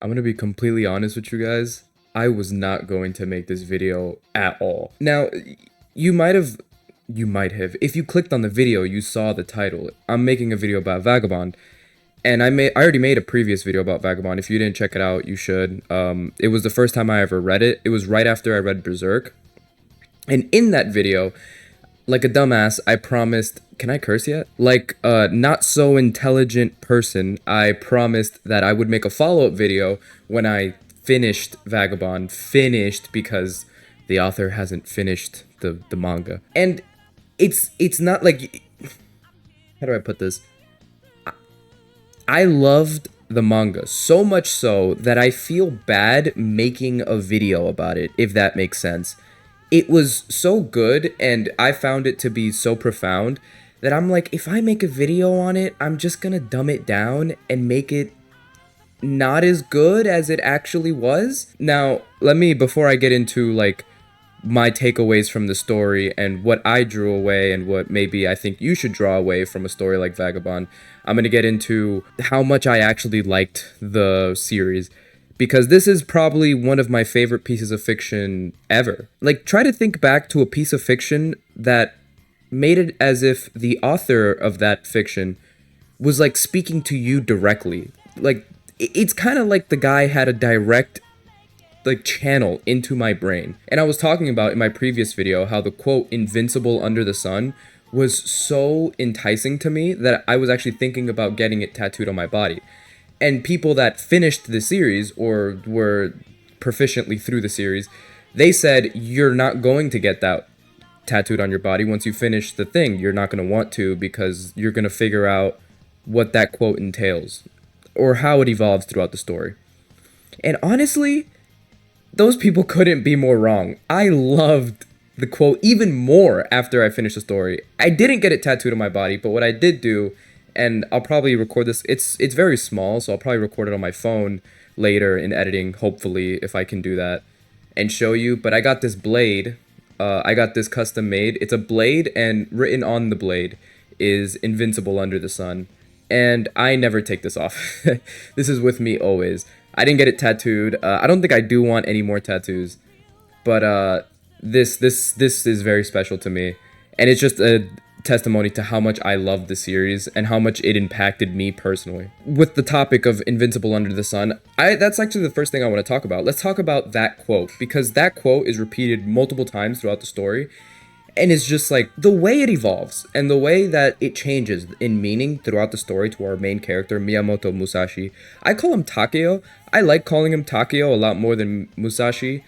I'm gonna be completely honest with you guys. I was not going to make this video at all. Now, you might have, if you clicked on the video, you saw the title. I'm making a video about Vagabond, and I already made a previous video about Vagabond. If you didn't check it out, you should. It was the first time I ever read it. It was right after I read Berserk, and in that video, like a dumbass, I promised. Can I curse yet? Like a not so intelligent person, I promised that I would make a follow up video when I finished Vagabond. Finished because the author hasn't finished the manga. And it's not like, how do I put this? I loved the manga so much so that I feel bad making a video about it, if that makes sense. It was so good and I found it to be so profound that I'm like, if I make a video on it, I'm just gonna dumb it down and make it not as good as it actually was. Now, let me, before I get into like my takeaways from the story and what I drew away and what maybe I think you should draw away from a story like Vagabond, I'm going to get into how much I actually liked the series, because this is probably one of my favorite pieces of fiction ever. Like, try to think back to a piece of fiction that made it as if the author of that fiction was like speaking to you directly. Like, it's kind of like the guy had a direct like channel into my brain. And I was talking about in my previous video how the quote "invincible under the sun" was so enticing to me that I was actually thinking about getting it tattooed on my body. And people that finished the series or were proficiently through the series, they said you're not going to get that tattooed on your body once you finish the thing. You're not going to want to, because you're going to figure out what that quote entails or how it evolves throughout the story. And honestly, those people couldn't be more wrong. I loved the quote even more after I finished the story. I didn't get it tattooed on my body, but what I did do, and I'll probably record this, it's very small, so I'll probably record it on my phone later in editing, hopefully, if I can do that, and show you. But I got this blade. I got this custom made. It's a blade, and written on the blade is "invincible under the sun." And I never take this off. This is with me always. I didn't get it tattooed. I don't think I do want any more tattoos, but this is very special to me, and it's just a testimony to how much I love the series and how much it impacted me personally. With the topic of "invincible under the sun," that's actually the first thing I want to talk about. Let's talk about that quote, because that quote is repeated multiple times throughout the story, and it's just like the way it evolves and the way that it changes in meaning throughout the story to our main character, Miyamoto Musashi. I call him Takeo. I like calling him Takeo a lot more than Musashi,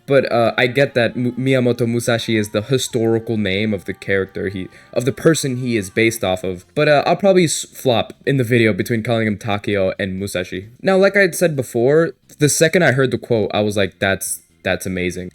but I get that Miyamoto Musashi is the historical name of the character, of the person he is based off of. But I'll probably flop in the video between calling him Takeo and Musashi. Now, like I had said before, the second I heard the quote, I was like, that's amazing.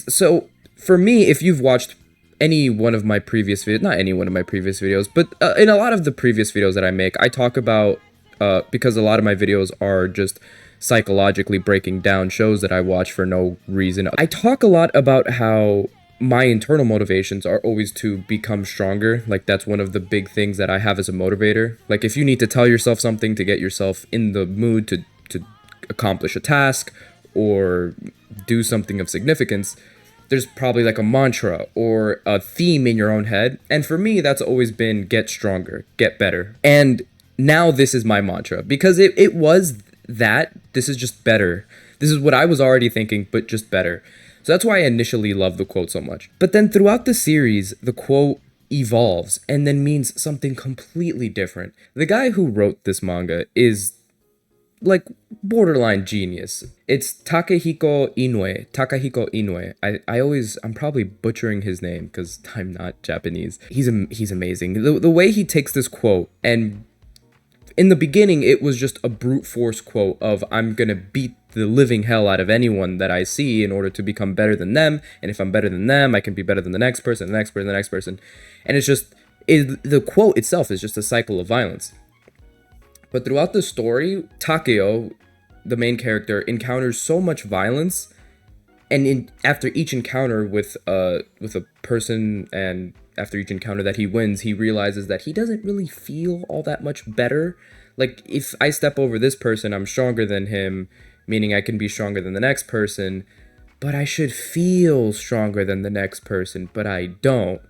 So for me, if you've watched any one of my previous videos, not any one of my previous videos, but in a lot of the previous videos that I make, I talk about, because a lot of my videos are just psychologically breaking down shows that I watch for no reason. I talk a lot about how my internal motivations are always to become stronger. Like, that's one of the big things that I have as a motivator. Like, if you need to tell yourself something to get yourself in the mood to accomplish a task or do something of significance, there's probably like a mantra or a theme in your own head. And for me, that's always been get stronger, get better. And now this is my mantra, because it was that. This is just better. This is what I was already thinking, but just better. So that's why I initially loved the quote so much. But then throughout the series, the quote evolves and then means something completely different. The guy who wrote this manga is like borderline genius. It's Takehiko Inoue. Takehiko Inoue. I'm probably butchering his name because I'm not Japanese. He's amazing. The way he takes this quote, and in the beginning it was just a brute force quote of I'm gonna beat the living hell out of anyone that I see in order to become better than them, and if I'm better than them, I can be better than the next person, the next person, the next person. And it's just the quote itself is just a cycle of violence. But throughout the story, Takeo, the main character, encounters so much violence, and after each encounter with a person, and after each encounter that he wins, he realizes that he doesn't really feel all that much better. Like, if I step over this person, I'm stronger than him, meaning I can be stronger than the next person, but I should feel stronger than the next person, but I don't.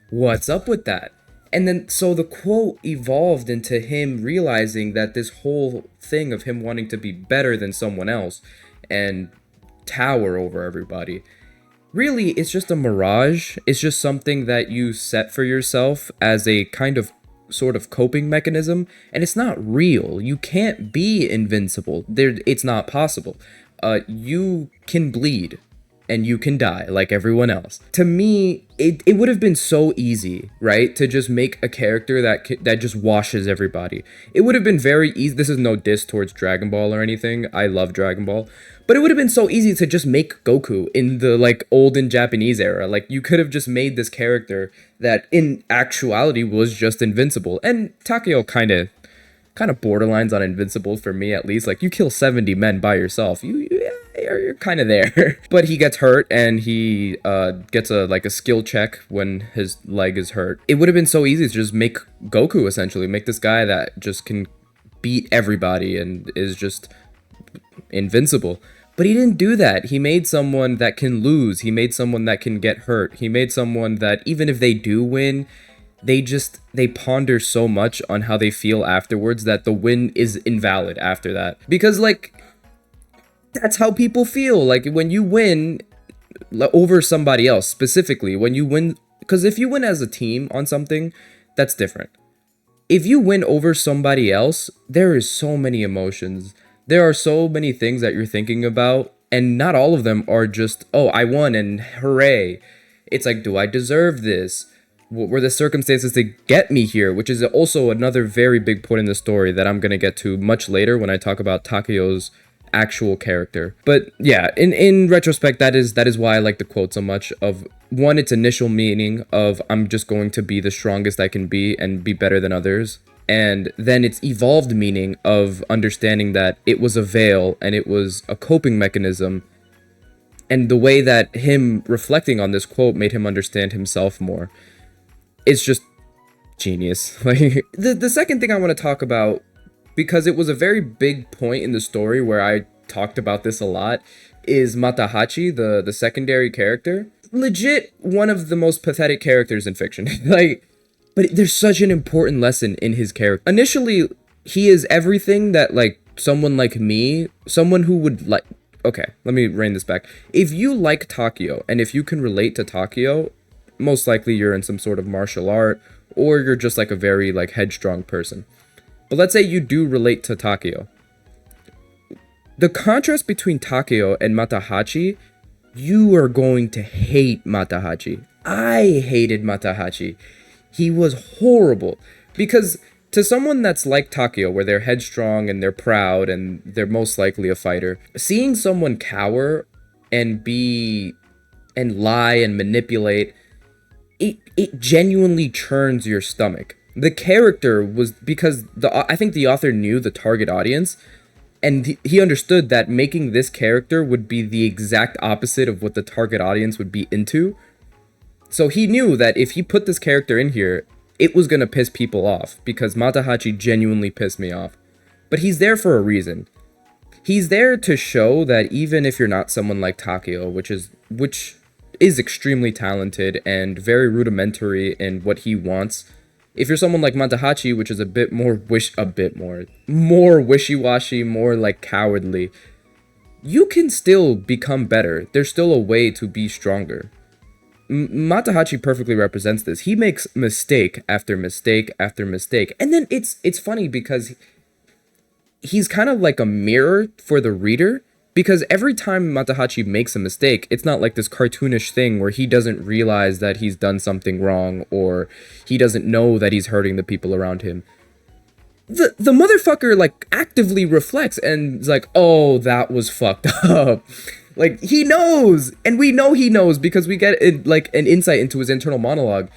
What's up with that? And then, so the quote evolved into him realizing that this whole thing of him wanting to be better than someone else and tower over everybody, really, it's just a mirage. It's just something that you set for yourself as a kind of sort of coping mechanism, and it's not real. You can't be invincible. It's not possible. You can bleed and you can die like everyone else. To me, it would have been so easy, right? To just make a character that just washes everybody. It would have been very easy. This is no diss towards Dragon Ball or anything. I love Dragon Ball. But it would have been so easy to just make Goku in the like olden Japanese era. Like you could have just made this character that in actuality was just invincible. And Takeo kind of borderlines on invincible for me, at least. Like you kill 70 men by yourself, you're kind of there. But he gets hurt and he gets a skill check when his leg is hurt. It would have been so easy to just make Goku, essentially make this guy that just can beat everybody and is just invincible. But he didn't do that. He made someone that can lose. He made someone that can get hurt. He made someone that even if they do win, they ponder so much on how they feel afterwards that the win is invalid after that. Because like, that's how people feel. Like when you win over somebody else, specifically when you win, because if you win as a team on something, that's different. If you win over somebody else, there is so many emotions. There are so many things that you're thinking about, and not all of them are just, oh, I won and hooray. It's like, do I deserve this? What were the circumstances to get me here? Which is also another very big point in the story that I'm going to get to much later when I talk about Takeo's actual character. But yeah, in retrospect, that is why I like the quote so much. Of one, its initial meaning of I'm just going to be the strongest I can be and be better than others. And then its evolved meaning of understanding that it was a veil and it was a coping mechanism. And the way that him reflecting on this quote made him understand himself more. It's just genius. Like the second thing I want to talk about, because it was a very big point in the story where I talked about this a lot, is Matahachi, the secondary character. Legit one of the most pathetic characters in fiction. Like, but there's such an important lesson in his character. Initially, he is everything that, like, someone like me, someone who would like... Okay, let me rein this back. If you like Takeo, and if you can relate to Takeo, most likely you're in some sort of martial art, or you're just, like, a very, like, headstrong person. But let's say you do relate to Takeo. The contrast between Takeo and Matahachi, you are going to hate Matahachi. I hated Matahachi. He was horrible, because to someone that's like Takeo, where they're headstrong and they're proud and they're most likely a fighter, seeing someone cower and lie and manipulate, it genuinely churns your stomach. The character was, because I think the author knew the target audience, and he understood that making this character would be the exact opposite of what the target audience would be into. So he knew that if he put this character in here, it was going to piss people off, because Matahachi genuinely pissed me off. But he's there for a reason. He's there to show that even if you're not someone like Takeo, which is extremely talented and very rudimentary in what he wants, if you're someone like Matahachi, which is a bit more wishy-washy, more like cowardly, you can still become better. There's still a way to be stronger. Matahachi perfectly represents this. He makes mistake after mistake after mistake. And then it's funny because he's kind of like a mirror for the reader, because every time Matahachi makes a mistake, it's not like this cartoonish thing where he doesn't realize that he's done something wrong or he doesn't know that he's hurting the people around him. The motherfucker like actively reflects and is like, oh, that was fucked up. Like, he knows, and we know he knows because we get like an insight into his internal monologue.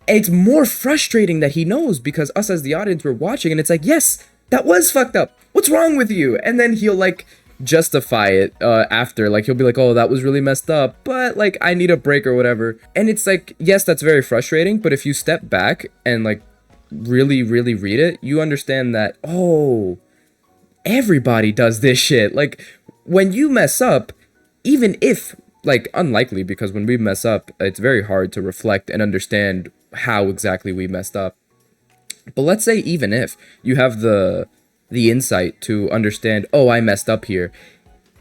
And it's more frustrating that he knows, because us as the audience were watching, and it's like, yes, that was fucked up. What's wrong with you? And then he'll like justify it after. Like, he'll be like, oh, that was really messed up, but like, I need a break or whatever. And it's like, yes, that's very frustrating, but if you step back and like really, really read it, you understand that, oh, everybody does this shit. Like, when you mess up, even if, like, unlikely, because when we mess up, it's very hard to reflect and understand how exactly we messed up. But let's say even if you have the insight to understand, oh, I messed up here,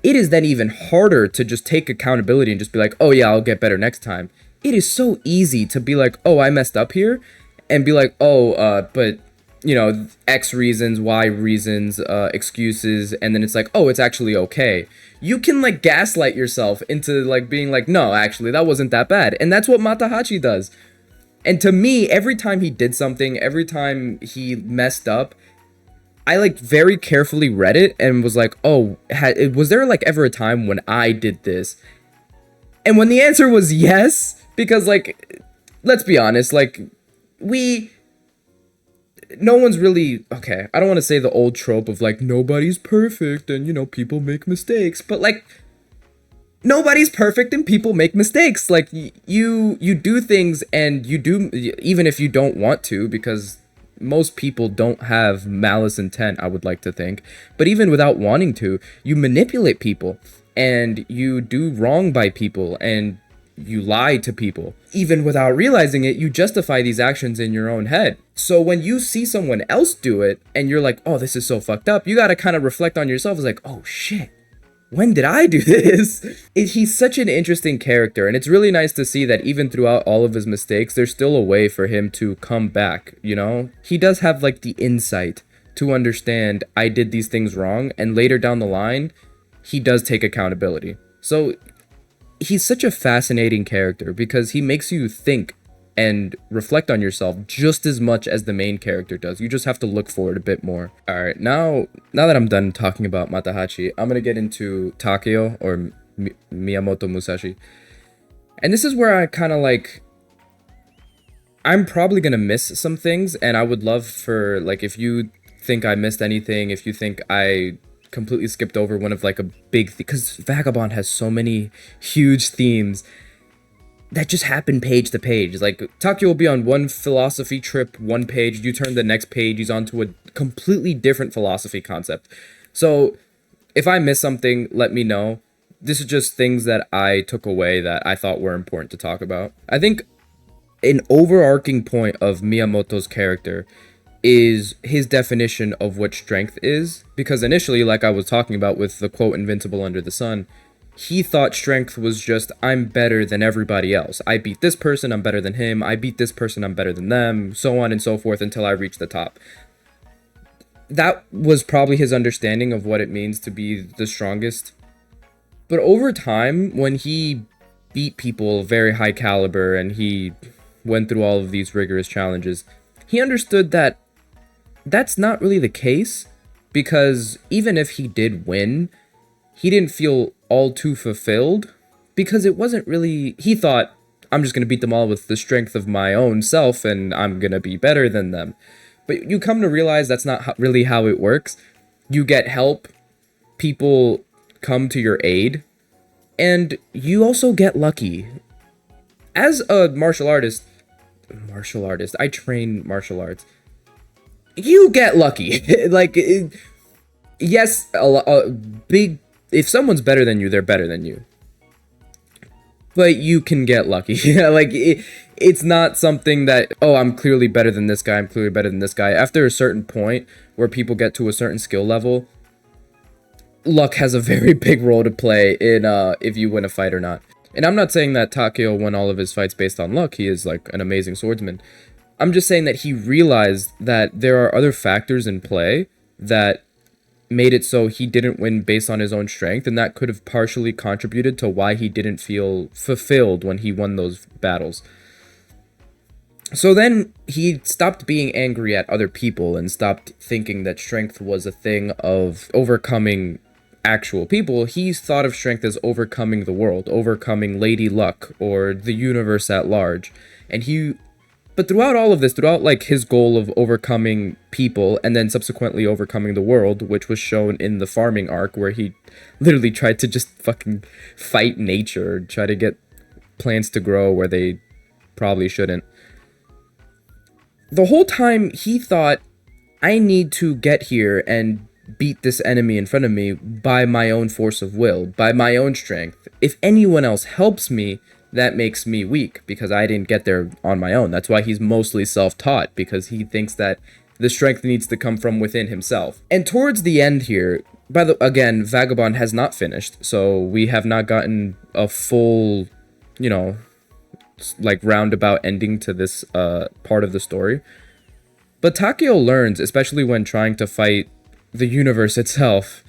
it is then even harder to just take accountability and just be like, oh yeah, I'll get better next time. It is so easy to be like, oh, I messed up here, and be like, oh, but you know, X reasons, Y reasons, excuses, and then it's like, oh, it's actually okay. You can like gaslight yourself into like being like, no, actually, that wasn't that bad, and that's what Matahachi does. And to me, every time he did something, every time he messed up, I like very carefully read it and was like, oh, was there like ever a time when I did this? And when the answer was yes, because like, let's be honest, like we, no one's really, okay, I don't want to say the old trope of like, nobody's perfect and you know, people make mistakes, but like, nobody's perfect and people make mistakes. Like you do things and you do, even if you don't want to, because most people don't have malice intent, I would like to think. But even without wanting to, you manipulate people and you do wrong by people and you lie to people. Even without realizing it, you justify these actions in your own head. So when you see someone else do it and you're like, oh, this is so fucked up, you gotta kind of reflect on yourself. It's like, oh shit, when did I do this? He's such an interesting character, and it's really nice to see that even throughout all of his mistakes, there's still a way for him to come back, you know? He does have, like, the insight to understand, I did these things wrong, and later down the line, he does take accountability. So, he's such a fascinating character, because he makes you think and reflect on yourself just as much as the main character does. You just have to look for it a bit more. All right, now that I'm done talking about Matahachi, I'm gonna get into Takeo, or Miyamoto Musashi. And this is where I kind of like, I'm probably gonna miss some things, and I would love for, like, if you think I missed anything, if you think I completely skipped over one of like a big, because Vagabond has so many huge themes that just happen page to page. Like, Takeo will be on one philosophy trip, one page, you turn the next page, he's onto a completely different philosophy concept. So, if I miss something, let me know. This is just things that I took away that I thought were important to talk about. I think an overarching point of Miyamoto's character is his definition of what strength is, because initially, like I was talking about with the quote, invincible under the sun, he thought strength was just, I'm better than everybody else. I beat this person, I'm better than him. I beat this person, I'm better than them. So on and so forth until I reach the top. That was probably his understanding of what it means to be the strongest. But over time, when he beat people very high caliber and he went through all of these rigorous challenges, he understood that that's not really the case, because even if he did win, he didn't feel all too fulfilled, because it wasn't really, he thought, I'm just going to beat them all with the strength of my own self and I'm going to be better than them. But you come to realize that's not really how it works. You get help, people come to your aid, and you also get lucky. As a martial artist, I train martial arts. You get lucky. Like, yes, big, if someone's better than you, they're better than you. But you can get lucky. Like, it's not something that, oh, I'm clearly better than this guy, I'm clearly better than this guy. After a certain point where people get to a certain skill level, luck has a very big role to play in if you win a fight or not. And I'm not saying that Takeo won all of his fights based on luck. He is like an amazing swordsman. I'm just saying that he realized that there are other factors in play that made it so he didn't win based on his own strength, and that could have partially contributed to why he didn't feel fulfilled when he won those battles. So then he stopped being angry at other people and stopped thinking that strength was a thing of overcoming actual people. He thought of strength as overcoming the world, overcoming Lady Luck or the universe at large. But throughout all of this, throughout like his goal of overcoming people and then subsequently overcoming the world, which was shown in the farming arc where he literally tried to just fucking fight nature, try to get plants to grow where they probably shouldn't. The whole time he thought, I need to get here and beat this enemy in front of me by my own force of will, by my own strength. If anyone else helps me, that makes me weak because I didn't get there on my own. That's why he's mostly self-taught, because he thinks that the strength needs to come from within himself. And towards the end here, again, Vagabond has not finished, so we have not gotten a full, you know, like roundabout ending to this part of the story. But Takeo learns, especially when trying to fight the universe itself,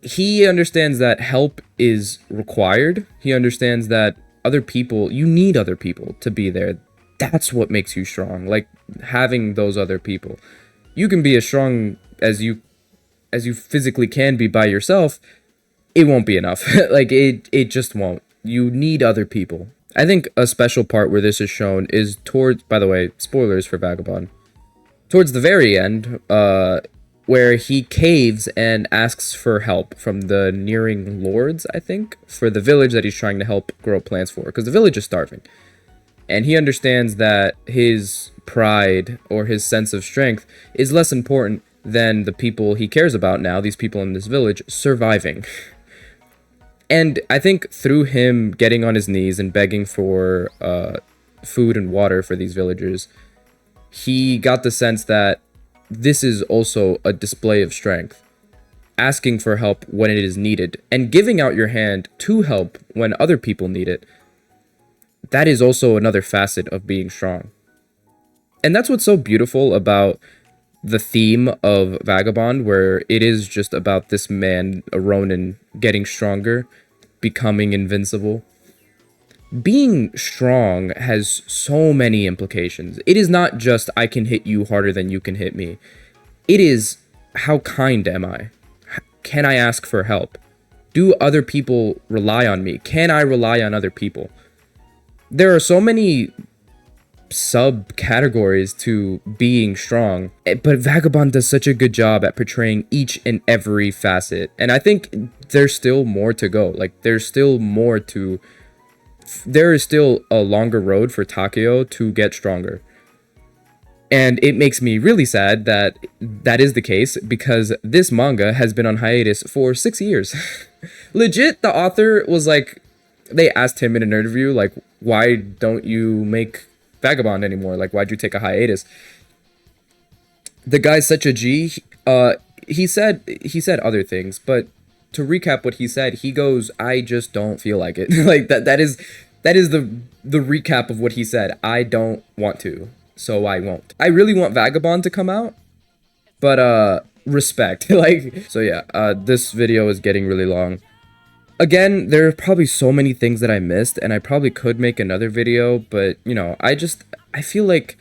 he understands that help is required. He understands that other people, you need other people to be there. That's what makes you strong, like having those other people. You can be as strong as you physically can be by yourself. It won't be enough. Like it just won't. You need other people. I think a special part where this is shown is towards, by the way, spoilers for Vagabond, towards the very end, where he caves and asks for help from the nearing lords, I think, for the village that he's trying to help grow plants for, because the village is starving. And he understands that his pride or his sense of strength is less important than the people he cares about now, these people in this village, surviving. And I think through him getting on his knees and begging for food and water for these villagers, he got the sense that this is also a display of strength. Asking for help when it is needed and giving out your hand to help when other people need it. That is also another facet of being strong. And that's what's so beautiful about the theme of Vagabond, where it is just about this man, a Ronin, getting stronger, becoming invincible. Being strong has so many implications. It is not just I can hit you harder than you can hit me. It is, how kind am I? Can I ask for help? Do other people rely on me? Can I rely on other people? There are so many subcategories to being strong, but Vagabond does such a good job at portraying each and every facet. And I think there's still more to go. Like, there is still a longer road for Takeo to get stronger. And it makes me really sad that that is the case, because this manga has been on hiatus for 6 years. Legit, the author was like, they asked him in an interview, like, why don't you make Vagabond anymore? Like, why'd you take a hiatus? The guy's such a G. He said other things, but to recap what he said, he goes, I just don't feel like it. Like, that is the recap of what he said. I don't want to, so I won't. I really want Vagabond to come out, but respect. Like, so yeah, this video is getting really long. Again, there are probably so many things that I missed, and I probably could make another video, but, you know, I feel like,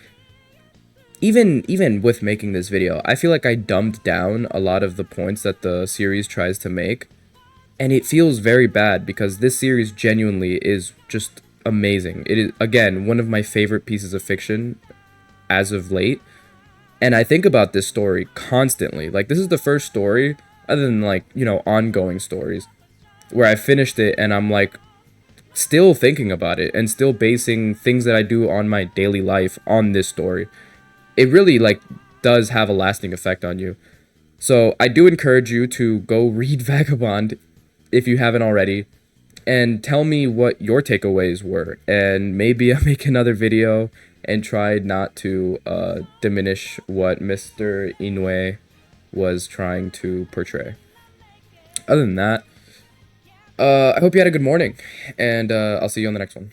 even with making this video, I feel like I dumbed down a lot of the points that the series tries to make, and it feels very bad, because this series genuinely is just amazing. It is, again, one of my favorite pieces of fiction as of late, and I think about this story constantly. Like, this is the first story, other than, like, you know, ongoing stories, where I finished it and I'm like still thinking about it and still basing things that I do on my daily life on this story. It really like does have a lasting effect on you. So I do encourage you to go read Vagabond if you haven't already, and tell me what your takeaways were, and maybe I'll make another video and try not to diminish what Mr. Inoue was trying to portray. Other than that, I hope you had a good morning, and I'll see you on the next one.